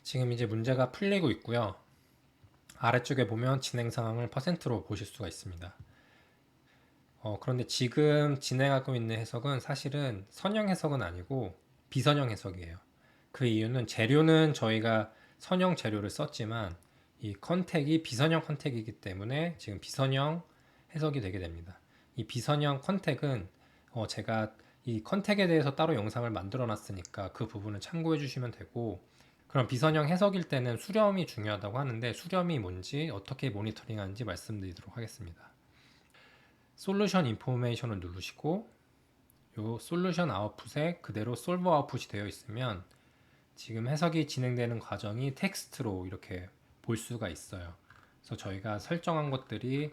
지금 이제 문제가 풀리고 있고요. 아래쪽에 보면 진행 상황을 퍼센트로 보실 수가 있습니다. 그런데 지금 진행하고 있는 해석은 사실은 선형 해석은 아니고 비선형 해석이에요. 그 이유는 재료는 저희가 선형 재료를 썼지만 이 컨택이 비선형 컨택이기 때문에 지금 비선형 해석이 되게 됩니다. 이 비선형 컨택은 제가 이 컨택에 대해서 따로 영상을 만들어 놨으니까 그 부분을 참고해 주시면 되고, 그럼 비선형 해석일 때는 수렴이 중요하다고 하는데 수렴이 뭔지 어떻게 모니터링 하는지 말씀드리도록 하겠습니다. 솔루션 인포메이션을 누르시고 요 솔루션 아웃풋에 그대로 솔버 아웃풋이 되어 있으면 지금 해석이 진행되는 과정이 텍스트로 이렇게 볼 수가 있어요. 그래서 저희가 설정한 것들이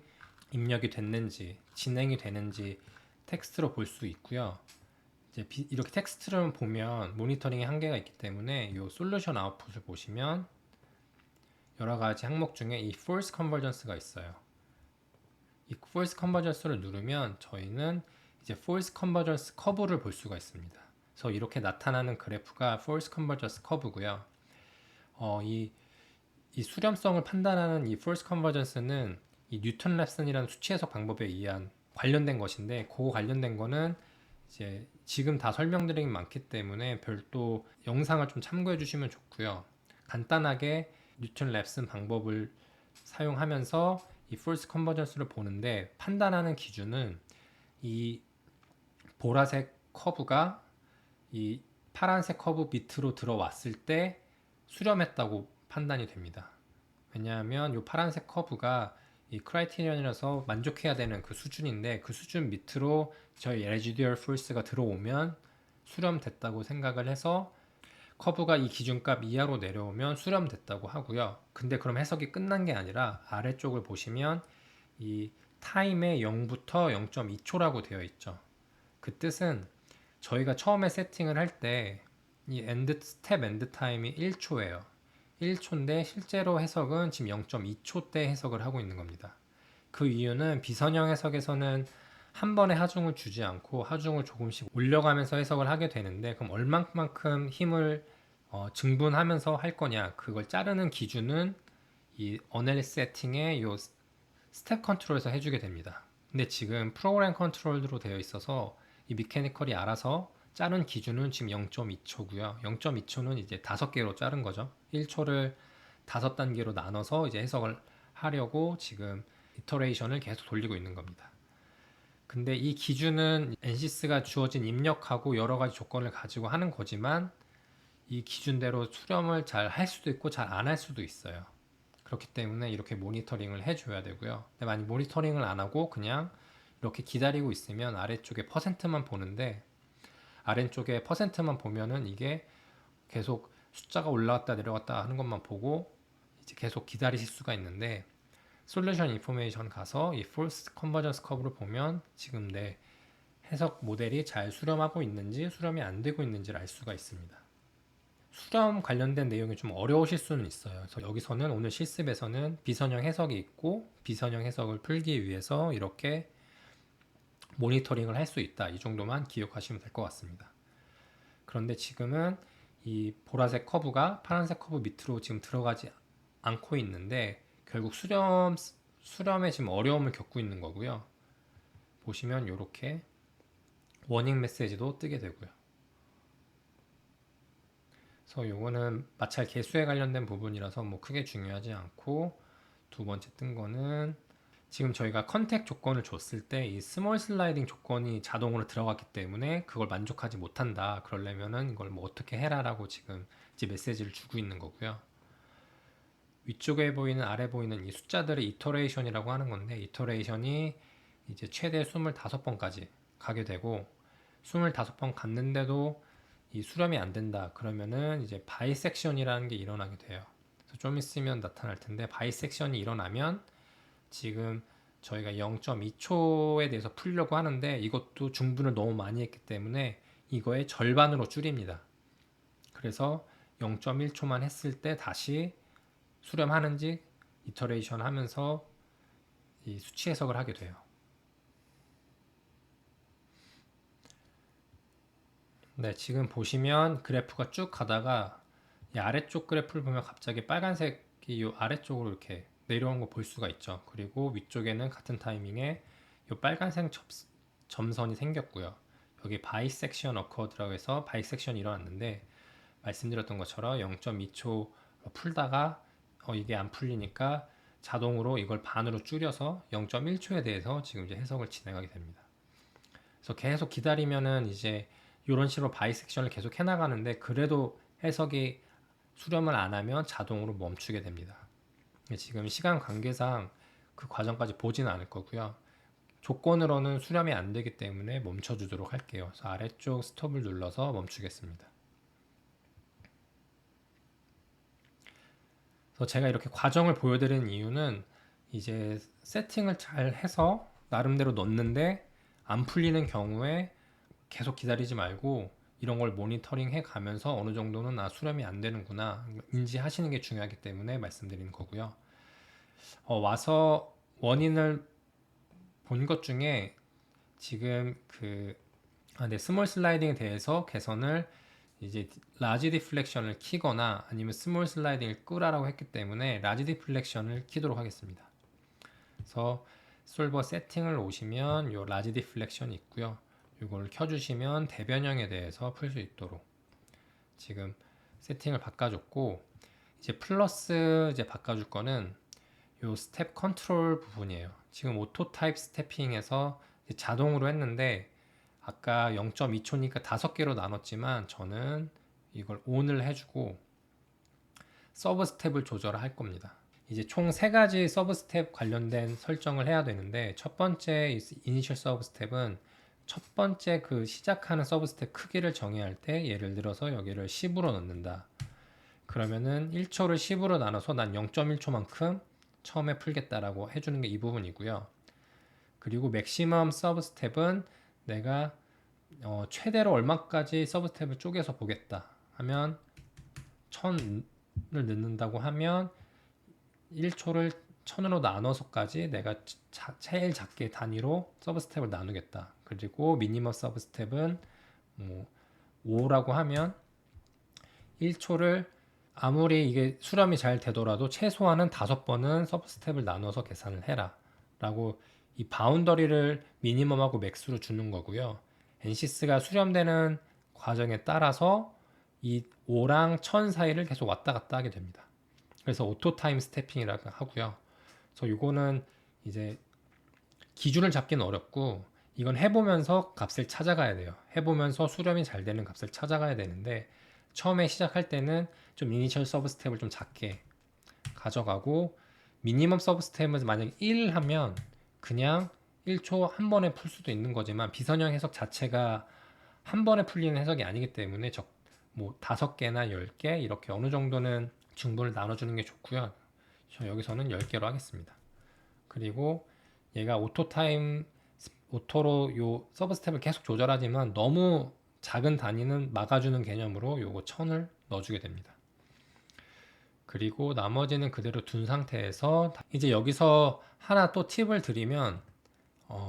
입력이 됐는지 진행이 되는지 텍스트로 볼 수 있고요. 이제 이렇게 텍스트를 보면 모니터링의 한계가 있기 때문에 이 솔루션 아웃풋을 보시면 여러 가지 항목 중에 이 false convergence가 있어요. 이 false convergence를 누르면 저희는 이제 false convergence 커브를 볼 수가 있습니다. 그래서 이렇게 나타나는 그래프가 false convergence 커브고요. 이 수렴성을 판단하는 이 false convergence는 이 뉴턴 랩슨이라는 수치 해석 방법에 의한 관련된 것인데, 그 관련된 거는 이제 지금 다 설명드린 게 많기 때문에 별도 영상을 좀 참고해 주시면 좋고요. 간단하게 뉴턴 랩슨 방법을 사용하면서 이 false convergence를 보는데, 판단하는 기준은 이 보라색 커브가 이 파란색 커브 밑으로 들어왔을 때 수렴했다고 판단이 됩니다. 왜냐하면 이 파란색 커브가 이 크라이테리언이라서 만족해야 되는 그 수준인데, 그 수준 밑으로 저희 레지듀얼 포스가 들어오면 수렴됐다고 생각을 해서 커브가 이 기준값 이하로 내려오면 수렴됐다고 하고요. 근데 그럼 해석이 끝난 게 아니라 아래쪽을 보시면 이 타임의 0부터 0.2초라고 되어 있죠. 그 뜻은 저희가 처음에 세팅을 할 때 이 스텝 엔드 타임이 1초예요. 1초인데 실제로 해석은 지금 0.2초 때 해석을 하고 있는 겁니다. 그 이유는 비선형 해석에서는 한 번에 하중을 주지 않고 하중을 조금씩 올려가면서 해석을 하게 되는데, 그럼 얼만큼 힘을 증분하면서 할 거냐, 그걸 자르는 기준은 이 어널 세팅의 요 스텝 컨트롤에서 해주게 됩니다. 근데 지금 프로그램 컨트롤로 되어 있어서 이 미케니컬이 알아서 자른 기준은 지금 0.2초고요. 0.2초는 이제 5개로 자른 거죠. 1초를 5단계로 나눠서 이제 해석을 하려고 지금 이터레이션을 계속 돌리고 있는 겁니다. 근데 이 기준은 NCS가 주어진 입력하고 여러 가지 조건을 가지고 하는 거지만, 이 기준대로 수렴을 잘 할 수도 있고 잘 안 할 수도 있어요. 그렇기 때문에 이렇게 모니터링을 해줘야 되고요. 근데 만약 모니터링을 안 하고 그냥 이렇게 기다리고 있으면 아래쪽에 퍼센트만 보는데, 아래쪽에 퍼센트만 보면은 이게 계속 숫자가 올라갔다 내려갔다 하는 것만 보고 이제 계속 기다리실 수가 있는데, 솔루션 인포메이션 가서 이 false convergence 커브를 보면 지금 내 해석 모델이 잘 수렴하고 있는지 수렴이 안 되고 있는지를 알 수가 있습니다. 수렴 관련된 내용이 좀 어려우실 수는 있어요. 그래서 여기서는 오늘 실습에서는 비선형 해석이 있고 비선형 해석을 풀기 위해서 이렇게 모니터링을 할 수 있다, 이 정도만 기억하시면 될 것 같습니다. 그런데 지금은 이 보라색 커브가 파란색 커브 밑으로 지금 들어가지 않고 있는데 결국 수렴에 지금 어려움을 겪고 있는 거고요. 보시면 이렇게 워닝 메시지도 뜨게 되고요. 그래서 요거는 마찰 개수에 관련된 부분이라서 뭐 크게 중요하지 않고, 두 번째 뜬 거는 지금 저희가 컨택 조건을 줬을 때 이 스몰 슬라이딩 조건이 자동으로 들어갔기 때문에 그걸 만족하지 못한다. 그러려면은 이걸 뭐 어떻게 해라라고 지금 이제 메시지를 주고 있는 거고요. 위쪽에 보이는 아래 보이는 이 숫자들의 이터레이션이라고 하는 건데, 이터레이션이 이제 최대 25번까지 가게 되고, 25번 갔는데도 이 수렴이 안 된다 그러면은 이제 바이섹션이라는 게 일어나게 돼요. 그래서 좀 있으면 나타날 텐데, 바이섹션이 일어나면 지금 저희가 0.2초에 대해서 풀려고 하는데 이것도 중분을 너무 많이 했기 때문에 이거의 절반으로 줄입니다. 그래서 0.1초만 했을 때 다시 수렴하는지 이터레이션 하면서 이 수치 해석을 하게 돼요. 네, 지금 보시면 그래프가 쭉 가다가 이 아래쪽 그래프를 보면 갑자기 빨간색이 이 아래쪽으로 이렇게 내려온 거 볼 수가 있죠. 그리고 위쪽에는 같은 타이밍에 이 빨간색 점선이 생겼고요. 여기 바이섹션 어커드라고 해서 바이섹션이 일어났는데 말씀드렸던 것처럼 0.2초 풀다가 이게 안 풀리니까 자동으로 이걸 반으로 줄여서 0.1초에 대해서 지금 이제 해석을 진행하게 됩니다. 그래서 계속 기다리면은 이제 이런 식으로 바이섹션을 계속 해나가는데 그래도 해석이 수렴을 안 하면 자동으로 멈추게 됩니다. 지금 시간 관계상 그 과정까지 보지는 않을 거고요. 조건으로는 수렴이 안 되기 때문에 멈춰주도록 할게요. 그래서 아래쪽 스톱을 눌러서 멈추겠습니다. 그래서 제가 이렇게 과정을 보여드리는 이유는 이제 세팅을 잘 해서 나름대로 넣는데 안 풀리는 경우에 계속 기다리지 말고 이런 걸 모니터링 해 가면서 어느 정도는 수렴이 안 되는구나 인지하시는 게 중요하기 때문에 말씀드리는 거고요. 와서 원인을 본 것 중에 지금 스몰 슬라이딩에 대해서 개선을 이제 라지 디플렉션을 키거나 아니면 스몰 슬라이딩을 끄라라고 했기 때문에 라지 디플렉션을 키도록 하겠습니다. 그래서 솔버 세팅을 오시면 요 라지 디플렉션이 있고요. 이걸 켜주시면 대변형에 대해서 풀 수 있도록 지금 세팅을 바꿔줬고 이제 플러스 이제 바꿔줄 거는 요 스텝 컨트롤 부분이에요. 지금 오토 타입 스태핑에서 자동으로 했는데 아까 0.2초니까 5개로 나눴지만 저는 이걸 ON을 해주고 서브 스텝을 조절할 겁니다. 이제 총 3가지 서브 스텝 관련된 설정을 해야 되는데 첫 번째 이니셜 서브 스텝은 첫 번째 그 시작하는 서브 스텝 크기를 정해야 할 때 예를 들어서 여기를 10으로 넣는다. 그러면은 1초를 10으로 나눠서 난 0.1초만큼 처음에 풀겠다라고 해주는 게 이 부분이고요. 그리고 맥시멈 서브 스텝은 내가 최대로 얼마까지 서브 스텝을 쪼개서 보겠다 하면 1000을 넣는다고 하면 1초를 1000으로 나눠서까지 내가 제일 작게 단위로 서브 스텝을 나누겠다. 그리고 미니멈 서브 스텝은 5라고 하면 1초를 아무리 이게 수렴이 잘 되더라도 최소한은 5번은 서브 스텝을 나눠서 계산을 해라 라고 이 바운더리를 미니멈하고 맥스로 주는 거고요. NCS가 수렴되는 과정에 따라서 이 5랑 1000 사이를 계속 왔다 갔다 하게 됩니다. 그래서 오토 타임 스태핑이라고 하고요. 그래서 이거는 이제 기준을 잡기는 어렵고 이건 해보면서 값을 찾아가야 돼요. 해보면서 수렴이 잘 되는 값을 찾아가야 되는데 처음에 시작할 때는 좀 이니셜 서브 스텝을 좀 작게 가져가고 미니멈 서브 스텝은 만약에 1 하면 그냥 1초 한 번에 풀 수도 있는 거지만 비선형 해석 자체가 한 번에 풀리는 해석이 아니기 때문에 뭐 5개나 10개 이렇게 어느 정도는 중분을 나눠주는 게 좋고요. 저 여기서는 10개로 하겠습니다. 그리고 얘가 오토로 요 서브 스텝을 계속 조절하지만 너무 작은 단위는 막아주는 개념으로 요거 1000을 넣어주게 됩니다. 그리고 나머지는 그대로 둔 상태에서 이제 여기서 하나 또 팁을 드리면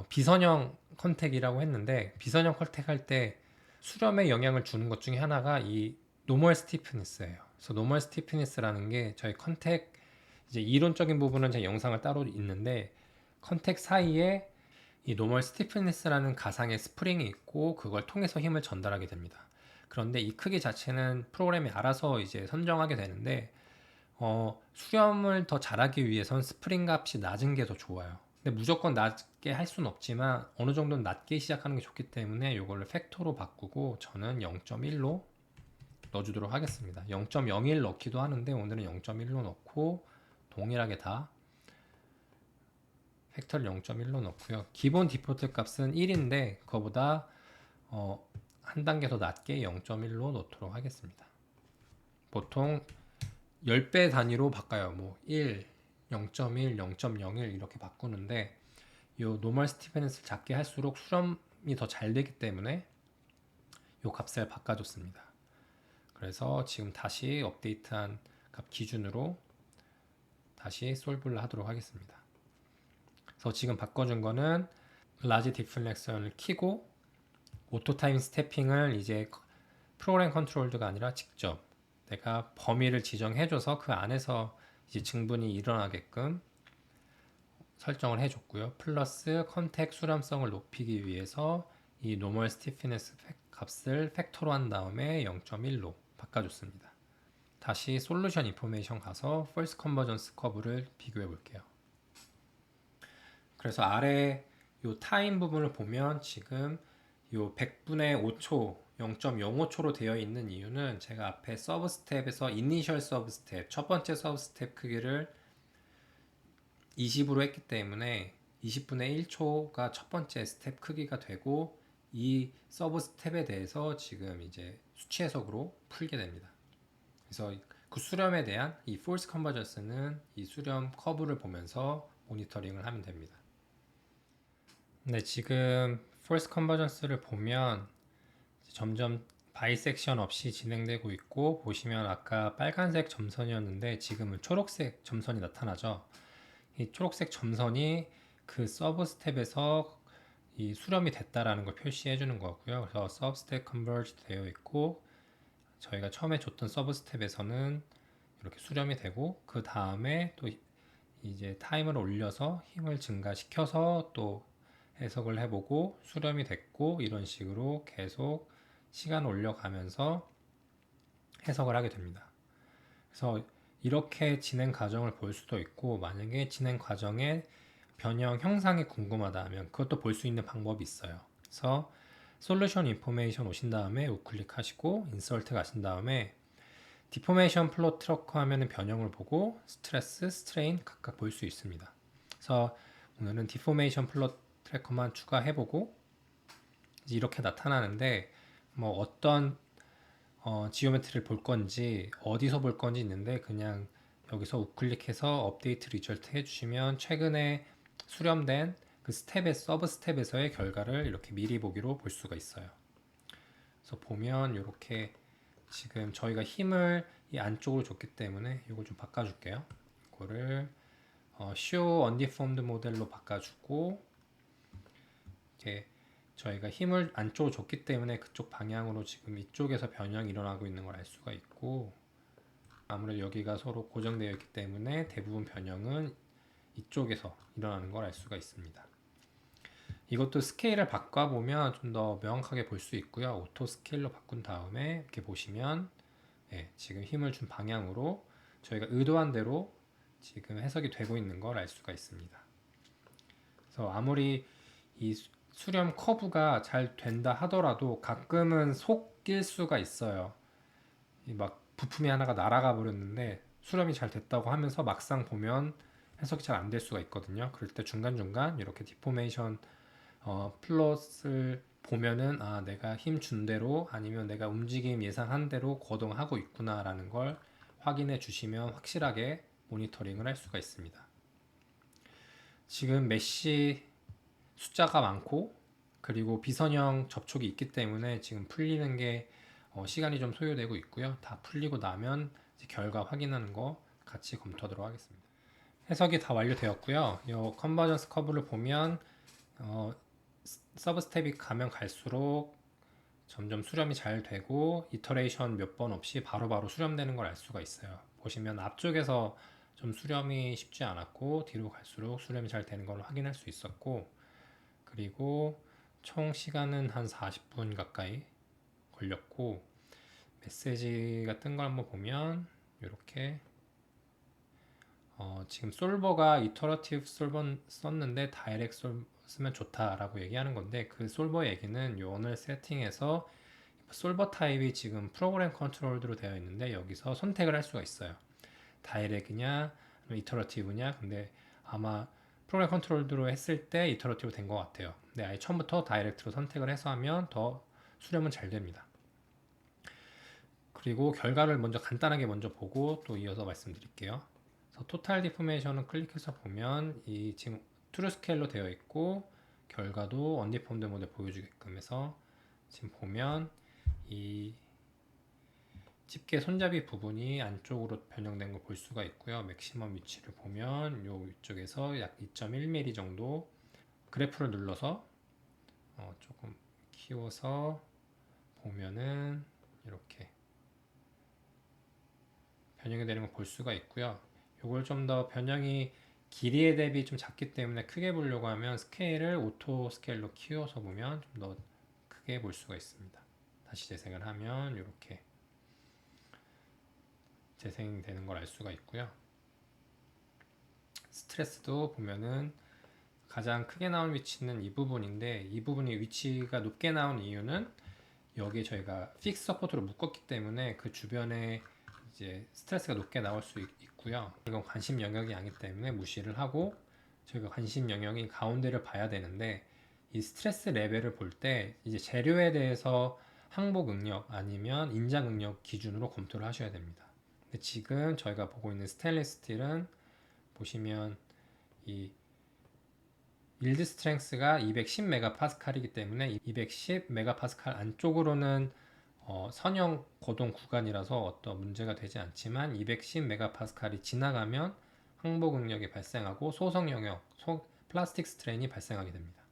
비선형 컨택이라고 했는데 비선형 컨택 할 때 수렴에 영향을 주는 것 중에 하나가 이 노멀 스티프니스예요. 그래서 노멀 스티프니스라는 게 저희 컨택 이제 이론적인 부분은 제 영상을 따로 있는데 컨택 사이에 이 노멀 스티프니스라는 가상의 스프링이 있고 그걸 통해서 힘을 전달하게 됩니다. 그런데 이 크기 자체는 프로그램이 알아서 이제 선정하게 되는데 수렴을 더 잘하기 위해선 스프링 값이 낮은 게 더 좋아요. 근데 무조건 낮게 할 수는 없지만 어느 정도는 낮게 시작하는 게 좋기 때문에 이거를 팩토로 바꾸고 저는 0.1로 넣어주도록 하겠습니다. 0.01 넣기도 하는데 오늘은 0.1로 넣고 동일하게 다 팩터를 0.1로 넣고요. 기본 디폴트 값은 1인데 그거보다 한 단계 더 낮게 0.1로 넣도록 하겠습니다. 보통 10배 단위로 바꿔요. 뭐 1, 0.1, 0.01 이렇게 바꾸는데 이 노멀 스티프니스를 작게 할수록 수렴이 더 잘 되기 때문에 이 값을 바꿔줬습니다. 그래서 지금 다시 업데이트한 값 기준으로 다시 솔브를 하도록 하겠습니다. 그래서 지금 바꿔준 거는 라지 디플렉션을 키고 오토 타임 스태핑을 이제 프로그램 컨트롤드가 아니라 직접 내가 범위를 지정해줘서 그 안에서 이제 증분이 일어나게끔 설정을 해줬고요. 플러스 컨택 수렴성을 높이기 위해서 이 노멀 스티피네스 값을 팩토로 한 다음에 0.1로 바꿔줬습니다. 다시 솔루션 인포메이션 가서 펄스 컨버전스 커브를 비교해 볼게요. 그래서 아래 요 타임 부분을 보면 지금 요 100분의 5초 0.05초로 되어 있는 이유는 제가 앞에 서브 스텝에서 이니셜 서브 스텝 첫 번째 서브 스텝 크기를 20으로 했기 때문에 20분의 1초가 첫 번째 스텝 크기가 되고 이 서브 스텝에 대해서 지금 이제 수치 해석으로 풀게 됩니다. 그래서 그 수렴에 대한 이 force convergence는 이 수렴 커브를 보면서 모니터링을 하면 됩니다. 네, 지금 force convergence를 보면 점점 바이섹션 없이 진행되고 있고, 보시면 아까 빨간색 점선이었는데 지금은 초록색 점선이 나타나죠. 이 초록색 점선이 그 서브 스텝에서 이 수렴이 됐다라는 걸 표시해 주는 거고요. 그래서 서브 스텝 컨버지 되어 있고, 저희가 처음에 줬던 서브 스텝에서는 이렇게 수렴이 되고, 그 다음에 또 이제 타임을 올려서 힘을 증가시켜서 또 해석을 해보고 수렴이 됐고, 이런 식으로 계속 시간 올려가면서 해석을 하게 됩니다. 그래서 이렇게 진행 과정을 볼 수도 있고, 만약에 진행 과정에 변형 형상이 궁금하다 하면 그것도 볼 수 있는 방법이 있어요. 그래서 솔루션 인포메이션 오신 다음에 우클릭 하시고 인서트 가신 다음에 디포메이션 플롯 트래커 하면은 변형을 보고 스트레스, 스트레인 각각 볼 수 있습니다. 그래서 오늘은 디포메이션 플롯 트래커만 추가해보고 이렇게 나타나는데, 뭐 어떤 지오메트리를 볼 건지 어디서 볼 건지 있는데, 그냥 여기서 우클릭해서 업데이트 리절트 해주시면 최근에 수렴된 그 스텝의 서브 스텝에서의 결과를 이렇게 미리 보기로 볼 수가 있어요. 그래서 보면 이렇게 지금 저희가 힘을 이 안쪽으로 줬기 때문에 이걸 좀 바꿔줄게요. 이거를 show undeformed 모델로 바꿔주고, 이렇게 저희가 힘을 안쪽으로 줬기 때문에 그쪽 방향으로 지금 이쪽에서 변형이 일어나고 있는 걸 알 수가 있고, 아무래도 여기가 서로 고정되어 있기 때문에 대부분 변형은 이쪽에서 일어나는 걸 알 수가 있습니다. 이것도 스케일을 바꿔보면 좀 더 명확하게 볼 수 있고요. 오토 스케일로 바꾼 다음에 이렇게 보시면 지금 힘을 준 방향으로 저희가 의도한 대로 지금 해석이 되고 있는 걸 알 수가 있습니다. 그래서 아무리 이 수렴 커브가 잘 된다 하더라도 가끔은 속일 수가 있어요. 막 부품이 하나가 날아가 버렸는데 수렴이 잘 됐다고 하면서 막상 보면 해석이 잘 안 될 수가 있거든요. 그럴 때 중간중간 이렇게 디포메이션 플롯을 보면은 내가 힘 준 대로 아니면 내가 움직임 예상한 대로 거동하고 있구나라는 걸 확인해 주시면 확실하게 모니터링을 할 수가 있습니다. 지금 메쉬 숫자가 많고 그리고 비선형 접촉이 있기 때문에 지금 풀리는 게 시간이 좀 소요되고 있고요. 다 풀리고 나면 이제 결과 확인하는 거 같이 검토하도록 하겠습니다. 해석이 다 완료되었고요. 이 컨버전스 커브를 보면 서브 스텝이 가면 갈수록 점점 수렴이 잘 되고 이터레이션 몇 번 없이 바로바로 수렴되는 걸 알 수가 있어요. 보시면 앞쪽에서 좀 수렴이 쉽지 않았고 뒤로 갈수록 수렴이 잘 되는 걸 확인할 수 있었고, 그리고 총 시간은 한 40분 가까이 걸렸고, 메시지가 뜬 걸 한번 보면 이렇게 지금 솔버가 이터러티브 솔버 썼는데 다이렉트 솔버 쓰면 좋다라고 얘기하는 건데, 그 솔버 얘기는 요 오늘 세팅에서 솔버 타입이 지금 프로그램 컨트롤드로 되어 있는데 여기서 선택을 할 수가 있어요. 다이렉트냐 이터러티브냐. 근데 아마 프로그램 컨트롤드로 했을 때 이터러티브 된 것 같아요. 근데 아예 처음부터 다이렉트로 선택을 해서 하면 더 수렴은 잘 됩니다. 그리고 결과를 먼저 간단하게 먼저 보고 또 이어서 말씀드릴게요. 그래서 토탈 디포메이션을 클릭해서 보면 이 지금 트루 스케일로 되어 있고 결과도 언디폼드 모델 보여주게끔 해서 지금 보면 이 집게 손잡이 부분이 안쪽으로 변형된 걸 볼 수가 있고요. 맥시멈 위치를 보면 요 위쪽에서 약 2.1mm 정도, 그래프를 눌러서 조금 키워서 보면은 이렇게 변형이 되는 걸 볼 수가 있고요. 이걸 좀 더 변형이 길이에 대비 좀 작기 때문에 크게 보려고 하면 스케일을 오토 스케일로 키워서 보면 좀 더 크게 볼 수가 있습니다. 다시 재생을 하면 이렇게 재생되는 걸 알 수가 있고요. 스트레스도 보면은 가장 크게 나온 위치는 이 부분인데, 이 부분이 위치가 높게 나온 이유는 여기에 저희가 픽스 서포트로 묶었기 때문에 그 주변에 이제 스트레스가 높게 나올 수 있고요. 이건 관심 영역이 아니기 때문에 무시를 하고, 저희가 관심 영역인 가운데를 봐야 되는데, 이 스트레스 레벨을 볼 때 이제 재료에 대해서 항복 응력 아니면 인장 응력 기준으로 검토를 하셔야 됩니다. 근데 지금 저희가 보고 있는 스테인리스 스틸은 보시면 이 일드 스트렝스가 210메가파스칼이기 때문에 210메가파스칼 안쪽으로는 선형 고동 구간이라서 어떤 문제가 되지 않지만 210메가파스칼이 지나가면 항복 응력이 발생하고 소성 영역, 플라스틱 스트레인이 발생하게 됩니다.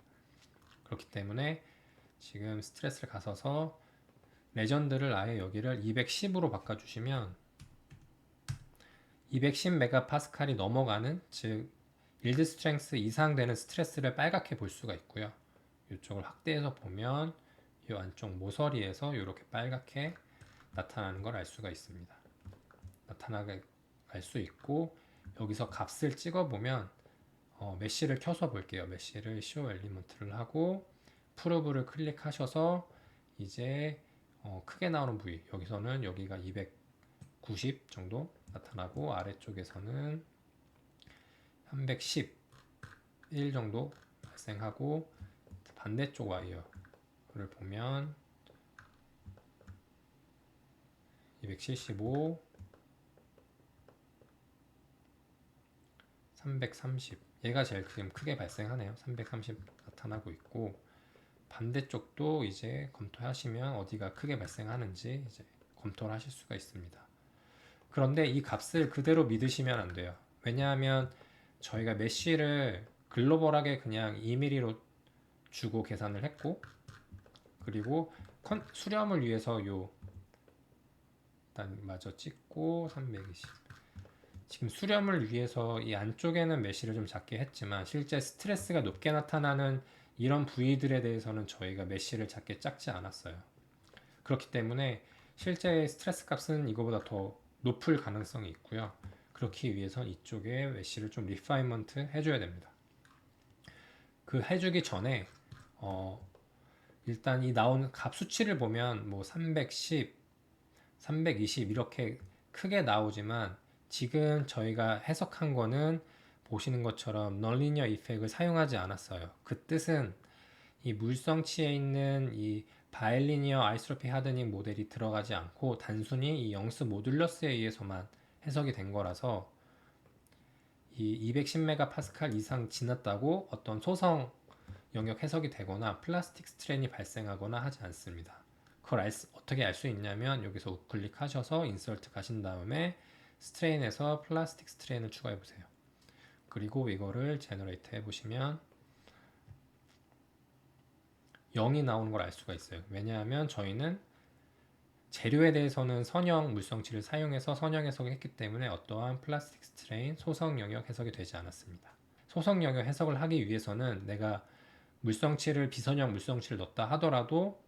그렇기 때문에 지금 스트레스를 가서서 레전드를 아예 여기를 210으로 바꿔주시면 210메가파스칼이 넘어가는, 즉 일드 스트렝스 이상 되는 스트레스를 빨갛게 볼 수가 있고요. 이쪽을 확대해서 보면 이 안쪽 모서리에서 이렇게 빨갛게 나타나는 걸 알 수가 있습니다. 나타나게 알 수 있고, 여기서 값을 찍어보면 메쉬를 켜서 볼게요. 메쉬를 show 엘리먼트를 하고 프로브를 클릭하셔서 이제 크게 나오는 부위, 여기서는 여기가 290 정도 나타나고 아래쪽에서는 311 정도 발생하고, 반대쪽 와이어를 보면 275, 330, 얘가 제일 지금 크게 발생하네요. 330 나타나고 있고, 반대쪽도 이제 검토하시면 어디가 크게 발생하는지 이제 검토를 하실 수가 있습니다. 그런데 이 값을 그대로 믿으시면 안 돼요. 왜냐하면 저희가 메쉬를 글로벌하게 그냥 2mm로 주고 계산을 했고, 그리고 수렴을 위해서 일단 마저 찍고 320, 지금 수렴을 위해서 이 안쪽에는 메쉬를 좀 작게 했지만 실제 스트레스가 높게 나타나는 이런 부위들에 대해서는 저희가 메쉬를 작게 짝지 않았어요. 그렇기 때문에 실제 스트레스 값은 이거보다 더 높을 가능성이 있고요. 그렇기 위해선 이쪽에 메쉬를 좀 리파인먼트 해줘야 됩니다. 그 해주기 전에 일단 이 나온 값 수치를 보면 뭐 310, 320 이렇게 크게 나오지만, 지금 저희가 해석한 거는 보시는 것처럼 넌리니어 이펙을 사용하지 않았어요. 그 뜻은 이 물성치에 있는 이 바일리니어 아이스로피 하드닝 모델이 들어가지 않고 단순히 이 영스 모듈러스에 의해서만 해석이 된 거라서, 이 210메가파스칼 이상 지났다고 어떤 소성 영역 해석이 되거나 플라스틱 스트레인이 발생하거나 하지 않습니다. 그걸 어떻게 알 수 있냐면 여기서 우클릭 하셔서 인설트 가신 다음에 스트레인에서 플라스틱 스트레인을 추가해 보세요. 그리고 이거를 제너레이트 해보시면 0이 나오는 걸 알 수가 있어요. 왜냐하면 저희는 재료에 대해서는 선형 물성치를 사용해서 선형 해석을 했기 때문에 어떠한 플라스틱 스트레인, 소성 영역 해석이 되지 않았습니다. 소성 영역 해석을 하기 위해서는 내가 물성치를 비선형 물성치를 넣었다 하더라도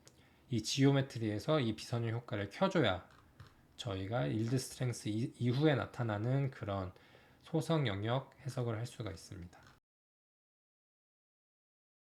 이 지오메트리에서 이 비선형 효과를 켜줘야 저희가 일드 스트렝스 이후에 나타나는 그런 소성 영역 해석을 할 수가 있습니다.